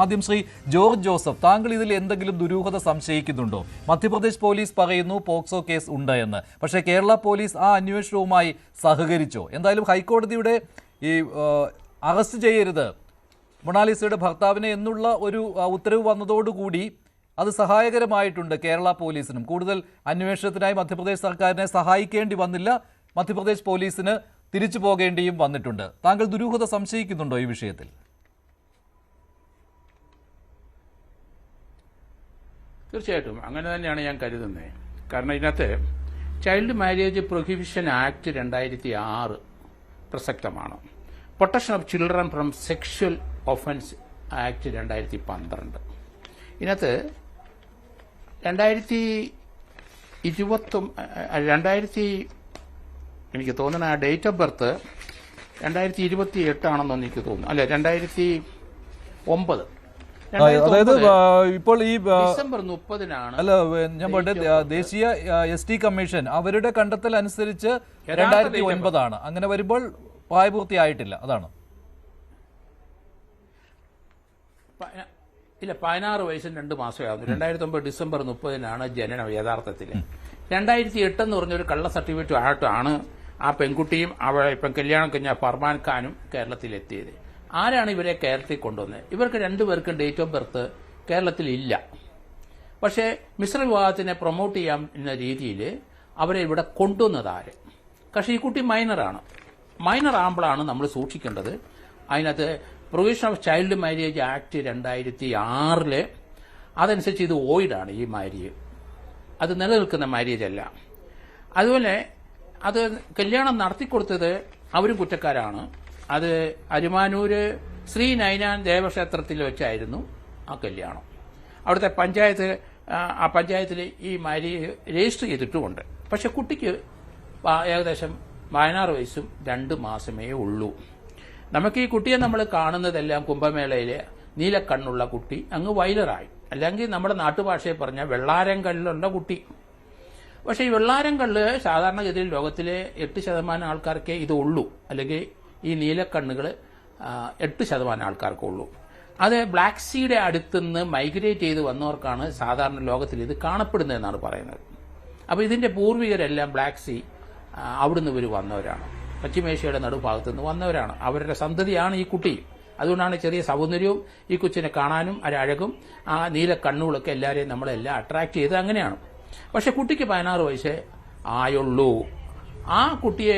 ആദ്യം Shri George Joseph, താങ്കൾ ഇതിൽ എന്തെങ്കിലും ദുരൂഹത സംശയിക്കുന്നുണ്ടോ? മധ്യപ്രദേശ് പോലീസ് പറയുന്നു പോക്സോ കേസ് ഉണ്ട് എന്ന്, പക്ഷേ കേരള പോലീസ് ആ അന്വേഷണവുമായി സഹകരിച്ചോ? എന്തായാലും ഹൈക്കോടതിയുടെ ഈ അറസ്റ്റ് ചെയ്യരുത് മൊണാലിസയുടെ ഭർത്താവിനെ എന്നുള്ള ഒരു ഉത്തരവ് വന്നതോടുകൂടി അത് സഹായകരമായിട്ടുണ്ട് കേരള പോലീസിനും. കൂടുതൽ അന്വേഷണത്തിനായി മധ്യപ്രദേശ് സർക്കാരിനെ സഹായിക്കേണ്ടി വന്നില്ല, മധ്യപ്രദേശ് പോലീസിന് തിരിച്ചു പോകേണ്ടിയും വന്നിട്ടുണ്ട്. താങ്കൾ ദുരൂഹത സംശയിക്കുന്നുണ്ടോ ഈ വിഷയത്തിൽ? തീർച്ചയായിട്ടും അങ്ങനെ തന്നെയാണ് ഞാൻ കരുതുന്നത്. കാരണം ഇതിനകത്ത് ചൈൽഡ് മാരേജ് പ്രൊഹിബിഷൻ ആക്ട് 2006 പ്രസക്തമാണ്. Protection of children from sexual offence act 2012. ഇതിനകത്ത് 2020 എനിക്ക് തോന്നുന്ന ആ ഡേറ്റ് ഓഫ് ബർത്ത് 2028 ആണെന്ന് എനിക്ക് തോന്നുന്നു. അല്ലെ, 2009. അതായത് ഇപ്പോൾ ഈ ഡിസംബർ 30-നാണ്. അല്ല, ഞാൻ പറഞ്ഞ ദേശീയ ST കമ്മീഷൻ അവരുടെ കണ്ടെത്തൽ അനുസരിച്ച് 2009 അങ്ങനെ വരുമ്പോൾ പ്രായപൂർത്തിയായിട്ടില്ല, അതാണ്. ഇല്ല, 16 വയസ്സും 2 മാസമേ ആകുന്നു. 2009 ഡിസംബർ 30-നാണ് ജനനം യഥാർത്ഥത്തിൽ. 2008 എന്ന് പറഞ്ഞൊരു കള്ള സർട്ടിഫിക്കറ്റ് ആയിട്ടാണ് ആ പെൺകുട്ടിയും ഇപ്പം കല്യാണം കഴിഞ്ഞ ഫർമാൻ ഖാനും കേരളത്തിലെത്തിയത്. ആരാണ് ഇവരെ കേരളത്തിൽ കൊണ്ടുവന്നത്? ഇവർക്ക് 2 പേർക്കും ഡേറ്റ് ഓഫ് ബർത്ത് കേരളത്തിൽ ഇല്ല. പക്ഷേ മിശ്ര വിവാഹത്തിനെ പ്രൊമോട്ട് ചെയ്യാൻ എന്ന രീതിയിൽ അവരെ ഇവിടെ കൊണ്ടുവന്നത് ആര്? പക്ഷേ ഈ കുട്ടി മൈനറാണ്. മൈനർ ആകുമ്പോഴാണ് നമ്മൾ സൂക്ഷിക്കേണ്ടത്. അതിനകത്ത് provision of child marriage act 2006 അതനുസരിച്ച് ഇത് വോയിഡാണ്. ഈ മാരേജ് അത് നിലനിൽക്കുന്ന മാരേജ് അല്ല. അതുപോലെ അത് കല്യാണം നടത്തിക്കൊടുത്തത് അവരും കുറ്റക്കാരാണ്. അത് അരുമാനൂര് ശ്രീ നൈനാൻ ദേവക്ഷേത്രത്തിൽ വെച്ചായിരുന്നു ആ കല്യാണം. അവിടുത്തെ ആ പഞ്ചായത്തിൽ ഈ മാരേജ് രജിസ്റ്റർ ചെയ്തിട്ടുമുണ്ട്. പക്ഷെ കുട്ടിക്ക് ഏകദേശം 16 വയസ്സും 2 മാസമേ ഉള്ളൂ. നമുക്ക് ഈ കുട്ടിയെ നമ്മൾ കാണുന്നതെല്ലാം കുംഭമേളയിലെ നീലക്കണ്ണുള്ള കുട്ടി അങ്ങ് വൈലറായി, അല്ലെങ്കിൽ നമ്മുടെ നാട്ടുഭാഷയെ പറഞ്ഞ വെള്ളാരം കല്ലുള്ള കുട്ടി. പക്ഷേ ഈ വെള്ളാരം കല്ല് സാധാരണഗതിയിൽ ലോകത്തിലെ 8% ആൾക്കാർക്കേ ഇത് ഉള്ളൂ, അല്ലെങ്കിൽ ഈ നീലക്കണ്ണുകൾ 8% ആൾക്കാർക്കേ ഉള്ളൂ. അത് ബ്ലാക്ക് സീയുടെ അടുത്തുനിന്ന് മൈഗ്രേറ്റ് ചെയ്ത് വന്നവർക്കാണ് സാധാരണ ലോകത്തിൽ ഇത് കാണപ്പെടുന്നതെന്നാണ് പറയുന്നത്. അപ്പോൾ ഇതിന്റെ പൂർവികരെല്ലാം ബ്ലാക്ക് സീ അവിടുന്ന് ഇവർ വന്നവരാണ്, പശ്ചിമേഷ്യയുടെ നടുഭാഗത്തു നിന്ന് വന്നവരാണ്. അവരുടെ സന്തതിയാണ് ഈ കുട്ടി. അതുകൊണ്ടാണ് ചെറിയ സൗന്ദര്യവും ഈ കൊച്ചിനെ കാണാനും ഒരഴകും ആ നീല കണ്ണുകളൊക്കെ എല്ലാവരെയും നമ്മളെല്ലാം അട്രാക്ട് ചെയ്ത് അങ്ങനെയാണ്. പക്ഷെ കുട്ടിക്ക് 16 വയസ്സേ ആയുള്ളൂ. ആ കുട്ടിയെ